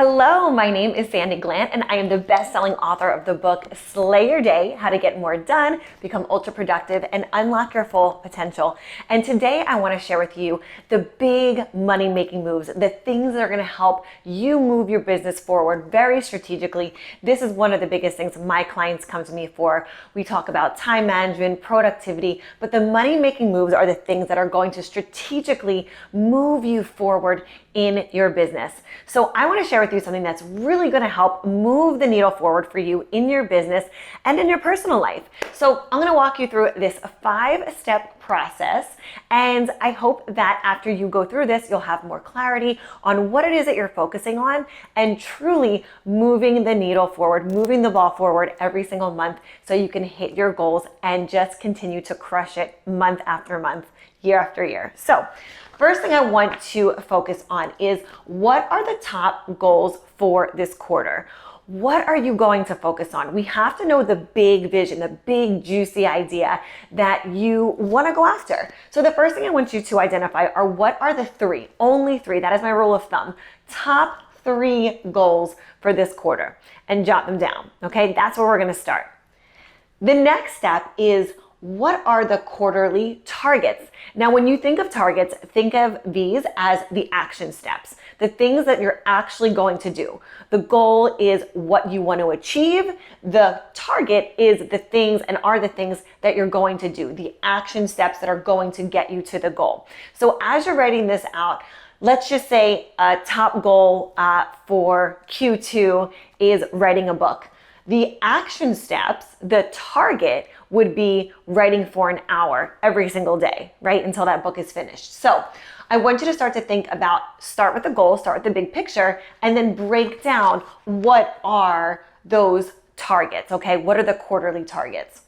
Hello, my name is Sandi and I am the best-selling author of the book Slay Your Day, How to Get More Done, Become Ultra Productive, and Unlock Your Full Potential. And today I want to share with you the big money-making moves, the things that are going to help you move your business forward very strategically. This is one of the biggest things my clients come to me for. We talk about time management, productivity, but the money-making moves are the things that are going to strategically move you forward in your business. So I want to share with you something that's really going to help move the needle forward for you in your business and in your personal life. So I'm going to walk you through this 5-step process, and I hope that after you go through this, you'll have more clarity on what it is that you're focusing on and truly moving the needle forward, moving the ball forward every single month so you can hit your goals and just continue to crush it month after month, year after year. So first thing I want to focus on is what are the top goals for this quarter? What are you going to focus on? We have to know the big vision, the big juicy idea that you want to go after. So the first thing I want you to identify are what are the only three, that is my rule of thumb, top 3 goals for this quarter, and jot them down. Okay, that's where we're going to start. The next step is what are the quarterly targets? Now, when you think of targets, think of these as the action steps, the things that you're actually going to do. The goal is what you want to achieve. The target is the things and are the things that you're going to do, the action steps that are going to get you to the goal. So as you're writing this out, let's just say a top goal for Q2 is writing a book. The action steps, the target would be writing for an hour every single day, right? Until that book is finished. So I want you to start with the goal, start with the big picture, and then break down what are those targets, okay? What are the quarterly targets?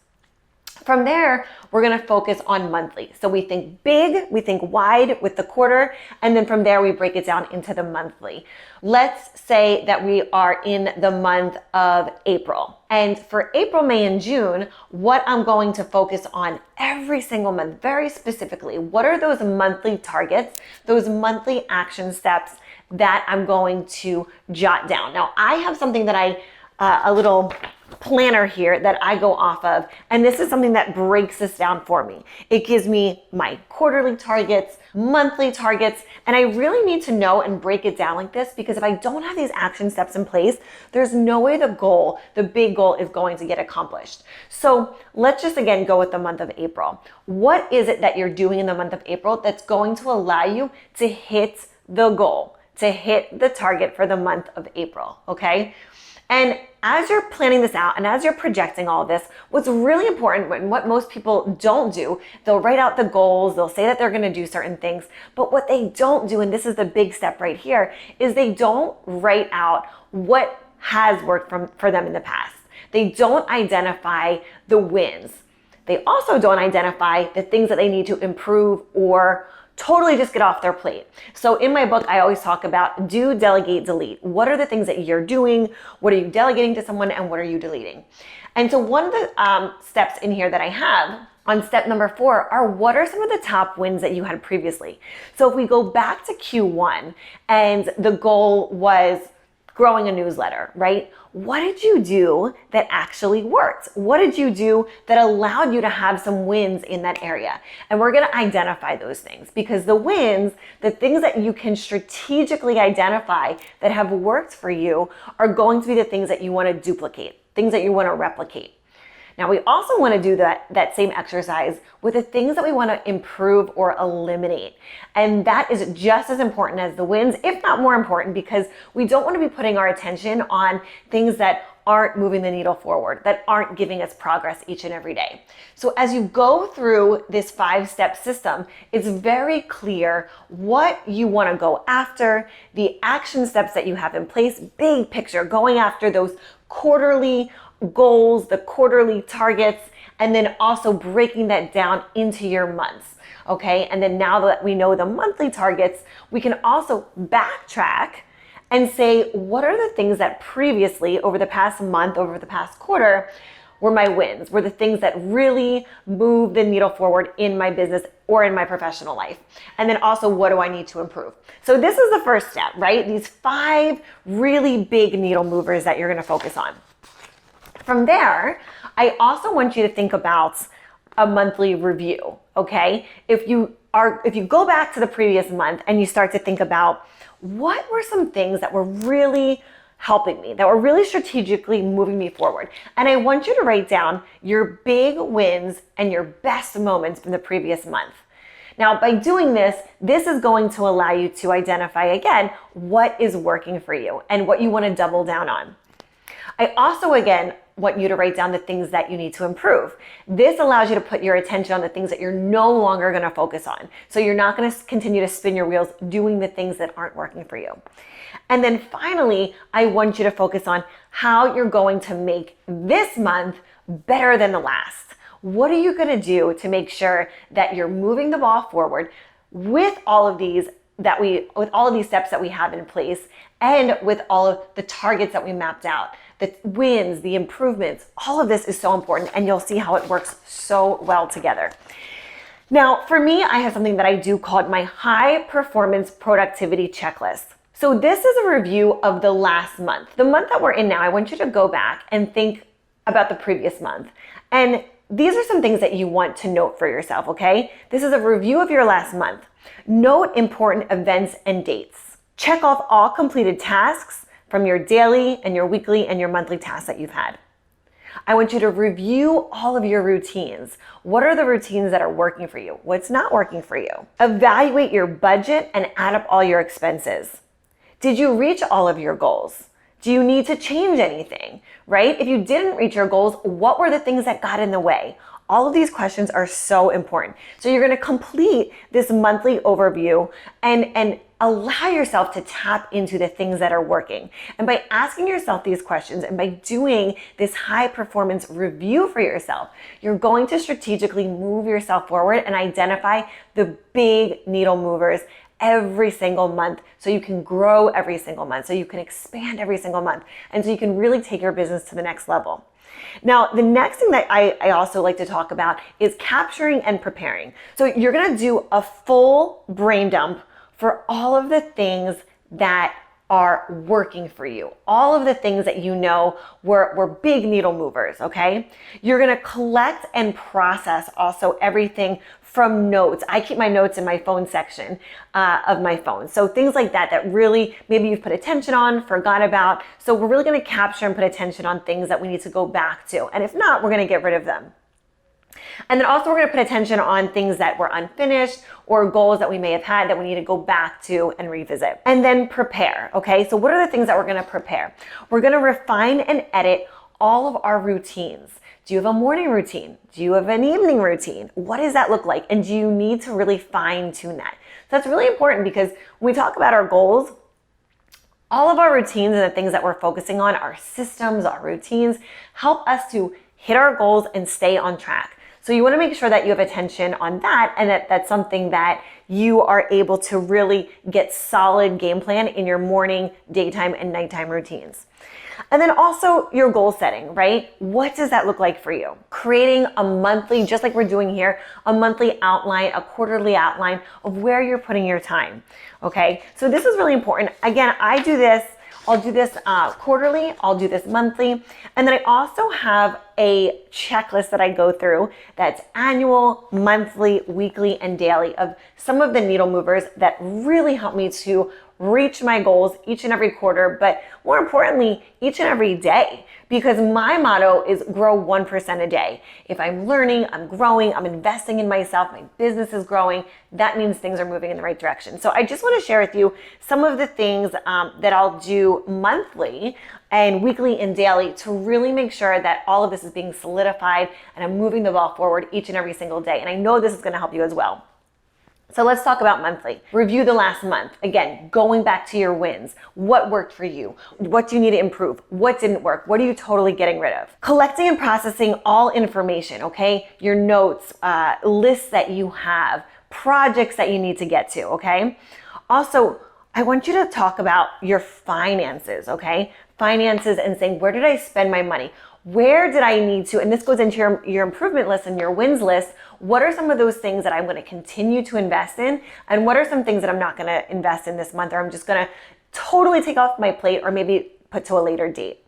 From there, we're going to focus on monthly. So we think big, we think wide with the quarter, and then from there we break it down into the monthly. Let's say that we are in the month of April. And for April, May, and June, what I'm going to focus on every single month, very specifically, what are those monthly targets, those monthly action steps that I'm going to jot down. Now, I have something that a little planner here that I go off of, and this is something that breaks this down for me. It gives me my quarterly targets, monthly targets, and I really need to know and break it down like this, because if I don't have these action steps in place, there's no way the big goal is going to get accomplished. So let's just again go with the month of April. What is it that you're doing in the month of April that's going to allow you to hit the goal, to hit the target for the month of April, okay? And as you're planning this out and as you're projecting all of this, what's really important and what most people don't do, they'll write out the goals, they'll say that they're going to do certain things, but what they don't do, and this is the big step right here, is they don't write out what has worked for them in the past. They don't identify the wins. They also don't identify the things that they need to improve or totally just get off their plate. So in my book, I always talk about do, delegate, delete. What are the things that you're doing? What are you delegating to someone, and what are you deleting? And so one of the steps in here that I have on step number 4 are what are some of the top wins that you had previously? So if we go back to Q1 and the goal was growing a newsletter, right? What did you do that actually worked? What did you do that allowed you to have some wins in that area? And we're going to identify those things, because the wins, the things that you can strategically identify that have worked for you, are going to be the things that you want to duplicate, things that you want to replicate. Now, we also want to do that same exercise with the things that we want to improve or eliminate. And that is just as important as the wins, if not more important, because we don't want to be putting our attention on things that aren't moving the needle forward, that aren't giving us progress each and every day. So as you go through this 5-step system, it's very clear what you want to go after, the action steps that you have in place, big picture, going after those quarterly goals, the quarterly targets, and then also breaking that down into your months, okay? And then now that we know the monthly targets, we can also backtrack and say, what are the things that previously, over the past month, over the past quarter, were my wins, were the things that really moved the needle forward in my business or in my professional life. And then also, what do I need to improve? So this is the first step, right? These 5 really big needle movers that you're going to focus on. From there, I also want you to think about a monthly review, okay? If you go back to the previous month and you start to think about what were some things that were really helping me, that were really strategically moving me forward. And I want you to write down your big wins and your best moments from the previous month. Now, by doing this, this is going to allow you to identify, again, what is working for you and what you want to double down on. I also, again, want you to write down the things that you need to improve. This allows you to put your attention on the things that you're no longer going to focus on. So you're not going to continue to spin your wheels doing the things that aren't working for you. And then finally, I want you to focus on how you're going to make this month better than the last. What are you going to do to make sure that you're moving the ball forward with all of these steps that we have in place, and with all of the targets that we mapped out, the wins, the improvements? All of this is so important, and you'll see how it works so well together. Now, for me, I have something that I do called my high performance productivity checklist. So this is a review of the last month. The month that we're in now, I want you to go back and think about the previous month. And these are some things that you want to note for yourself, okay? This is a review of your last month. Note important events and dates. Check off all completed tasks from your daily and your weekly and your monthly tasks that you've had. I want you to review all of your routines. What are the routines that are working for you? What's not working for you? Evaluate your budget and add up all your expenses. Did you reach all of your goals? Do you need to change anything, right? If you didn't reach your goals, what were the things that got in the way? All of these questions are so important. So you're going to complete this monthly overview and allow yourself to tap into the things that are working. And by asking yourself these questions and by doing this high performance review for yourself, you're going to strategically move yourself forward and identify the big needle movers every single month, so you can grow every single month, so you can expand every single month, and so you can really take your business to the next level. Now, the next thing that I also like to talk about is capturing and preparing. So you're going to do a full brain dump for all of the things that are working for you, all of the things that you know were big needle movers, okay? You're going to collect and process also everything from notes. I keep my notes in my phone section of my phone. So things like that really maybe you've put attention on, forgot about. So we're really going to capture and put attention on things that we need to go back to. And if not, we're going to get rid of them. And then also we're going to put attention on things that were unfinished or goals that we may have had that we need to go back to and revisit. And then prepare, okay? So what are the things that we're going to prepare? We're going to refine and edit all of our routines. Do you have a morning routine? Do you have an evening routine? What does that look like? And do you need to really fine tune that? So that's really important, because when we talk about our goals, all of our routines and the things that we're focusing on, our systems, our routines, help us to hit our goals and stay on track. So you want to make sure that you have attention on that, and that's something that you are able to really get solid game plan in your morning, daytime, and nighttime routines. And then also your goal setting, right? What does that look like for you? Creating a monthly, just like we're doing here, a monthly outline, a quarterly outline of where you're putting your time, okay? So this is really important. Again, I'll do this quarterly, I'll do this monthly, and then I also have a checklist that I go through that's annual, monthly, weekly, and daily of some of the needle movers that really help me to reach my goals each and every quarter, but more importantly, each and every day, because my motto is grow 1% a day. If I'm learning, I'm growing, I'm investing in myself, my business is growing, that means things are moving in the right direction. So I just want to share with you some of the things that I'll do monthly and weekly and daily to really make sure that all of this is being solidified and I'm moving the ball forward each and every single day. And I know this is going to help you as well. So let's talk about monthly. Review the last month. Again, going back to your wins. What worked for you? What do you need to improve? What didn't work? What are you totally getting rid of? Collecting and processing all information, okay? Your notes, lists that you have, projects that you need to get to, okay? Also, I want you to talk about your finances, okay? Finances and saying, where did I spend my money? Where did I need to, and this goes into your improvement list and your wins list, what are some of those things that I'm going to continue to invest in, and what are some things that I'm not going to invest in this month, or I'm just going to totally take off my plate, or maybe put to a later date.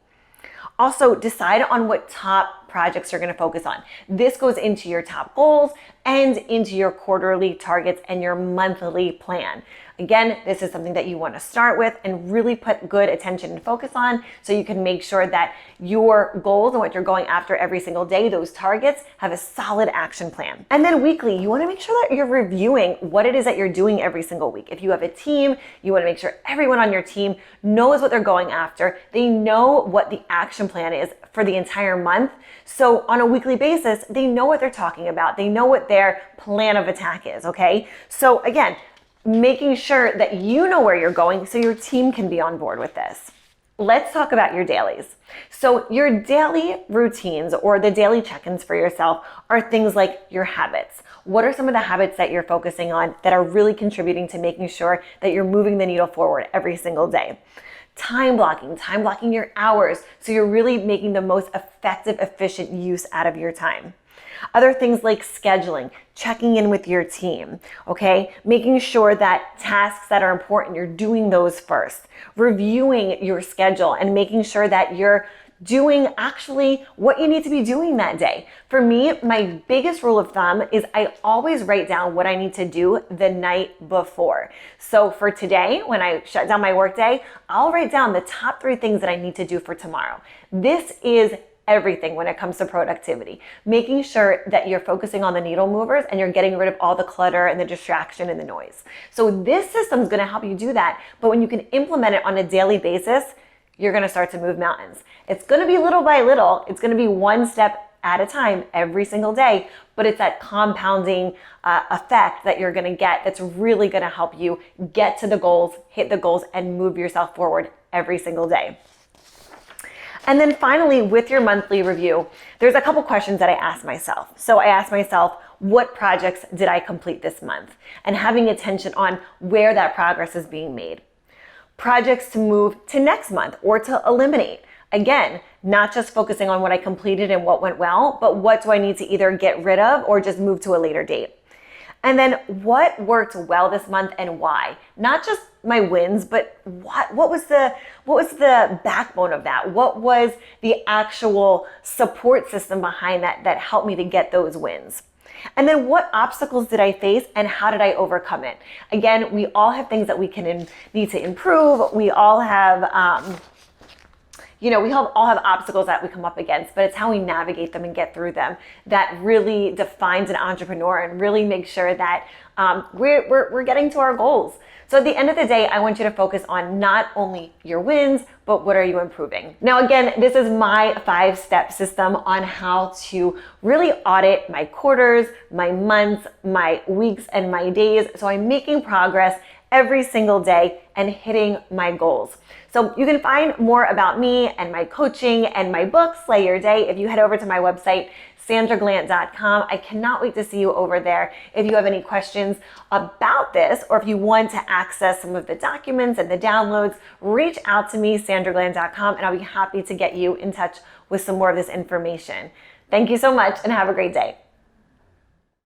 Also, decide on what top projects you're going to focus on. This goes into your top goals and into your quarterly targets and your monthly plan. Again, this is something that you want to start with and really put good attention and focus on, so you can make sure that your goals and what you're going after every single day, those targets, have a solid action plan. And then weekly, you want to make sure that you're reviewing what it is that you're doing every single week. If you have a team, you want to make sure everyone on your team knows what they're going after. They know what the action plan is for the entire month. So on a weekly basis, they know what they're talking about. They know what their plan of attack is, okay? So again, making sure that you know where you're going so your team can be on board with this. Let's talk about your dailies. So your daily routines, or the daily check-ins for yourself, are things like your habits. What are some of the habits that you're focusing on that are really contributing to making sure that you're moving the needle forward every single day? Time blocking your hours so you're really making the most effective, efficient use out of your time. Other things like scheduling, checking in with your team, okay? Making sure that tasks that are important, you're doing those first. Reviewing your schedule and making sure that you're doing actually what you need to be doing that day. For me, my biggest rule of thumb is I always write down what I need to do the night before. So for today, when I shut down my workday, I'll write down the top 3 things that I need to do for tomorrow. This is everything when it comes to productivity, making sure that you're focusing on the needle movers and you're getting rid of all the clutter and the distraction and the noise. So this system is going to help you do that, but when you can implement it on a daily basis, you're going to start to move mountains. It's going to be little by little. It's going to be one step at a time every single day, but it's that compounding effect that you're going to get that's really going to help you get to the goals, hit the goals, and move yourself forward every single day. And then finally, with your monthly review, there's a couple questions that I ask myself. So I ask myself, what projects did I complete this month? And having attention on where that progress is being made. Projects to move to next month or to eliminate. Again, not just focusing on what I completed and what went well, but what do I need to either get rid of or just move to a later date. And then what worked well this month and why? Not just my wins, but what was the backbone of that? What was the actual support system behind that helped me to get those wins? And then what obstacles did I face and how did I overcome it? Again, we all have things that we need to improve. We all have all have obstacles that we come up against, but it's how we navigate them and get through them that really defines an entrepreneur and really makes sure that we're getting to our goals. So at the end of the day, I want you to focus on not only your wins, but what are you improving? Now, again, this is my 5-step system on how to really audit my quarters, my months, my weeks, and my days. So I'm making progress every single day and hitting my goals. So you can find more about me and my coaching and my book, Slay Your Day, if you head over to my website, sandraglant.com. I cannot wait to see you over there. If you have any questions about this, or if you want to access some of the documents and the downloads, reach out to me, sandraglant.com, and I'll be happy to get you in touch with some more of this information. Thank you so much and have a great day.